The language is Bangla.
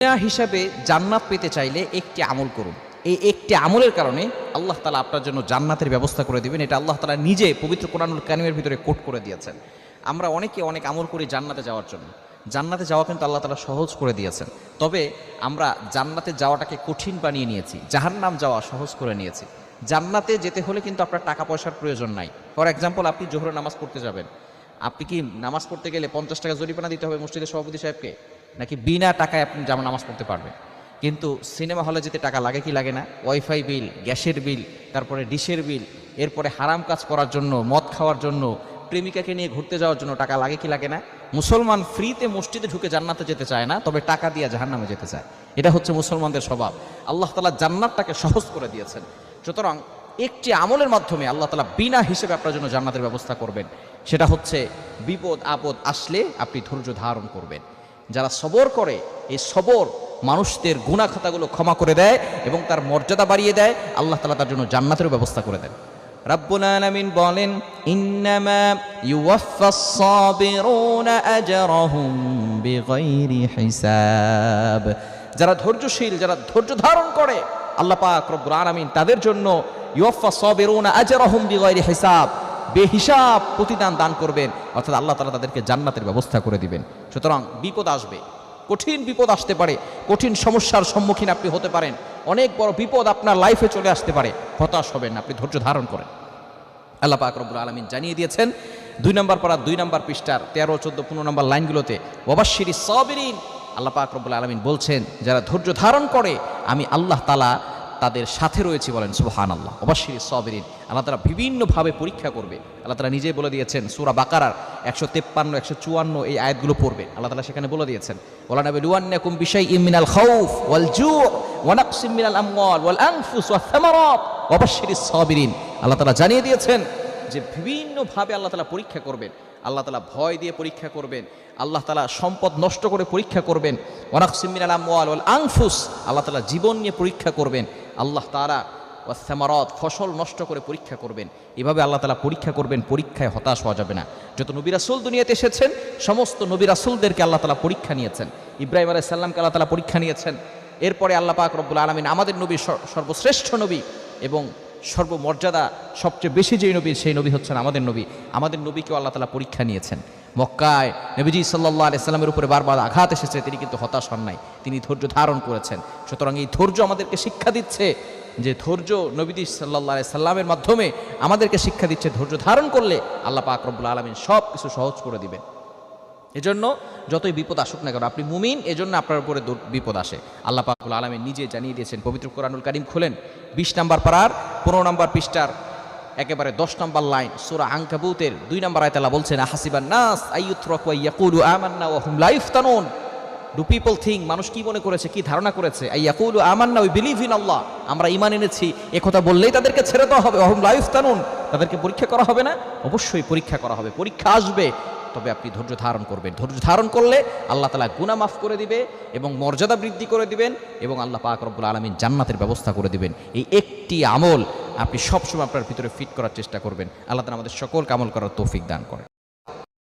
হিসাবে জান্নাত পেতে চাইলে একটি আমল করুন। এই একটি আমলের কারণে আল্লাহ তাআলা আপনার জন্য জান্নাতের ব্যবস্থা করে দিবেন। এটা আল্লাহ তাআলা নিজে পবিত্র কোরআনুল কারীমের ভিতরে কোট করে দিয়েছেন। আমরা অনেকে অনেক আমল করি জান্নাতে যাওয়ার জন্য। জান্নাতে যাওয়া কিন্তু আল্লাহ তাআলা সহজ করে দিয়েছেন। তবে আমরা জান্নাতে যাওয়াটাকে কঠিন বানিয়ে নিয়েছি, জাহান্নাম যাওয়া সহজ করে নিয়েছি। জান্নাতে যেতে হলে কিন্তু আপনার টাকা পয়সার প্রয়োজন নাই। ফর এক্সাম্পল, আপনি জোহরের নামাজ পড়তে যাবেন, আপনি কি নামাজ পড়তে গেলে 50 টাকা জরিমানা দিতে হবে মসজিদের সভাপতি সাহেবকে, নাকি বিনা টাকায় আপনি যেমন নামাজ পড়তে পারবেন? কিন্তু সিনেমা হলে যেতে টাকা লাগে কি লাগে না? ওয়াইফাই বিল, গ্যাসের বিল, তারপরে ডিশের বিল, এরপরে হারাম কাজ করার জন্য, মদ খাওয়ার জন্য, প্রেমিকাকে নিয়ে ঘুরতে যাওয়ার জন্য টাকা লাগে কি লাগে না? মুসলমান ফ্রিতে মসজিদে ঢুকে জান্নাতে যেতে চায় না, তবে টাকা দিয়ে জাহান্নামে যেতে চায়। এটা হচ্ছে মুসলমানদের স্বভাব। আল্লাহ তাআলা জান্নাতটাকে সহজ করে দিয়েছেন। সুতরাং একটি আমলের মাধ্যমে আল্লাহ তাআলা বিনা হিসেবে আপনার জন্য জান্নাতের ব্যবস্থা করবেন। সেটা হচ্ছে বিপদ আপদ আসলে আপনি ধৈর্য ধারণ করবেন। যারা সবর করে, এই সবর মানুষদের গুনাহ খাতাগুলো ক্ষমা করে দেয় এবং তার মর্যাদা বাড়িয়ে দেয়। আল্লাহ তাআলা তার জন্য জান্নাতের ব্যবস্থা করে দেন। রাব্বুল আলামিন বলেন, ইন্নামা ইউওয়াফাস সাবিরুনা আজরাহুম বিগাইরি হিসাব। যারা ধৈর্যশীল, যারা ধৈর্য ধারণ করে, আল্লাহ পাক রব্বুল আলামিন তাদের জন্য ইউওয়াফাস সাবিরুনা আজরাহুম বিগাইরি হিসাব, বেহিসাব প্রতিদান দান করবেন। অর্থাৎ আল্লাহ তাআলা তাদেরকে জান্নাতের ব্যবস্থা করে দিবেন। সুতরাং বিপদ আসবে, কঠিন বিপদ আসতে পারে, কঠিন সমস্যার সম্মুখীন আপনি হতে পারেন, অনেক বড় বিপদ আপনার লাইফে চলে আসতে পারে। হতাশ হবেন না, আপনি ধৈর্য ধারণ করেন। আল্লাহ পাক রব্বুল আলামিন জানিয়ে দিয়েছেন 2 নম্বর পারা 2 নম্বর পৃষ্ঠার 13, 14, 15 নম্বর লাইনগুলোতে, ওয়াবাশশিরিস সাবিরিন। আল্লাহ পাক রব্বুল আলামিন বলছেন, যারা ধৈর্য ধারণ করে আমি আল্লাহ তাআলা তাদের সাথে রয়েছি। বলেন সুবহানাল্লাহ। ওয়াবাশশিরিস সাবিরিন। আল্লাহ তাআলা বিভিন্নভাবে পরীক্ষা করবে। আল্লাহ তাআলা নিজেই বলে দিয়েছেন, সূরা বাকারার 153, 154 এই আয়াতগুলো পড়বে। আল্লাহ তাআলা সেখানে বলে দিয়েছেন, ওয়ালা নাবলুওয়ান্নাকুম বিশাইইম মিনাল খাউফ ওয়াল জু' ওয়া নাকসিম মিনাল আমওয়াল ওয়াল আনফুস ওয়াস সামারাত ওয়াবাশশিরিস সাবিরিন। আল্লাহ তাআলা জানিয়ে দিয়েছেন যে বিভিন্নভাবে আল্লাহ তাআলা পরীক্ষা করবেন। আল্লাহ তাআলা ভয় দিয়ে পরীক্ষা করবেন, আল্লাহ তাআলা সম্পদ নষ্ট করে পরীক্ষা করবেন, ওয়া নাকসিম মিনাল আমওয়াল ওয়াল আনফুস, আল্লাহ তাআলা জীবন নিয়ে পরীক্ষা করবেন, আল্লাহ তাআলা ওয়াস সামারাত ফসল নষ্ট করে পরীক্ষা করবেন। এভাবে আল্লাহ তাআলা পরীক্ষা করবেন। পরীক্ষায় হতাশ হওয়া যাবে না। যত নবী রাসূল দুনিয়াতে এসেছেন, সমস্ত নবী রাসূলদেরকে আল্লাহ তাআলা পরীক্ষা নিয়েছেন। ইব্রাহিম আলাইহিস সালামকে আল্লাহ তাআলা পরীক্ষা নিয়েছেন। এরপরে আল্লাহ পাক রব্বুল আলামিন আমাদের নবী, সর্বশ্রেষ্ঠ নবী এবং সর্বমর্যাদা সবচেয়ে বেশি যেই নবী, সেই নবী হচ্ছেন আমাদের নবী। আমাদের নবীকেও আল্লাহ তাআলা পরীক্ষা নিয়েছেন। মক্কায় নবীজি সাল্লাল্লাহু আলাইহি সাল্লামের উপরে বারবার আঘাত এসেছে, তিনি কিন্তু হতাশ হন নাই, তিনি ধৈর্য ধারণ করেছেন। সুতরাং এই ধৈর্য আমাদেরকে শিক্ষা দিচ্ছে যে ধৈর্য নবীজি সাল্লাল্লাহু আলাইহি সাল্লামের মাধ্যমে আমাদেরকে শিক্ষা দিচ্ছে, ধৈর্য ধারণ করলে আল্লাহ পাক রব্বুল আলামিন সব কিছু সহজ করে দিবেন। এজন্য যতই বিপদ আসুক না কেন, আপনি মুমিন, এজন্য আপনার উপরে বিপদ আসে। আল্লাহ পাক রব্বুল আলামিন নিজে জানিয়ে দিয়েছেন। পবিত্র কোরআনুল কারীম খুলেন 20 নম্বর পারার 15 নম্বর পৃষ্ঠার একেবারে 10 নম্বর লাইন, সূরা আনকাবুতের 2 নম্বর আয়াতে আল্লাহ বলছেন, আহাসিবান নাস আইয়ুতরাকু আইয়াকুলু আমান্না ওয়া হুম লা ইফতানুন। ডু পিপল থিঙ্ক, মানুষ কি মনে করেছে, কি ধারণা করেছে, আইয়াকুলু আমান্না, উই বিলিভ ইন আল্লাহ, আমরা ঈমান এনেছি, একথা বললেই তাদেরকে ছেড়ে দেওয়া হবে, ওয়া হুম লা ইফতানুন, তাদেরকে পরীক্ষা করা হবে না? অবশ্যই পরীক্ষা করা হবে, পরীক্ষা আসবে, তবে আপনি ধৈর্য ধারণ করবেন। ধৈর্য ধারণ করলে আল্লাহ তাআলা গুনাহ মাফ করে দিবে এবং মর্যাদা বৃদ্ধি করে দিবেন এবং আল্লাহ পাক রব্বুল আলামিন জান্নাতের ব্যবস্থা করে দিবেন। এই একটি আমল আপনি সবসময় আপনার ভিতরে ফিট করার চেষ্টা করবেন। আল্লাহ তাআলা আমাদের সকলকে আমল করার তৌফিক দান করেন।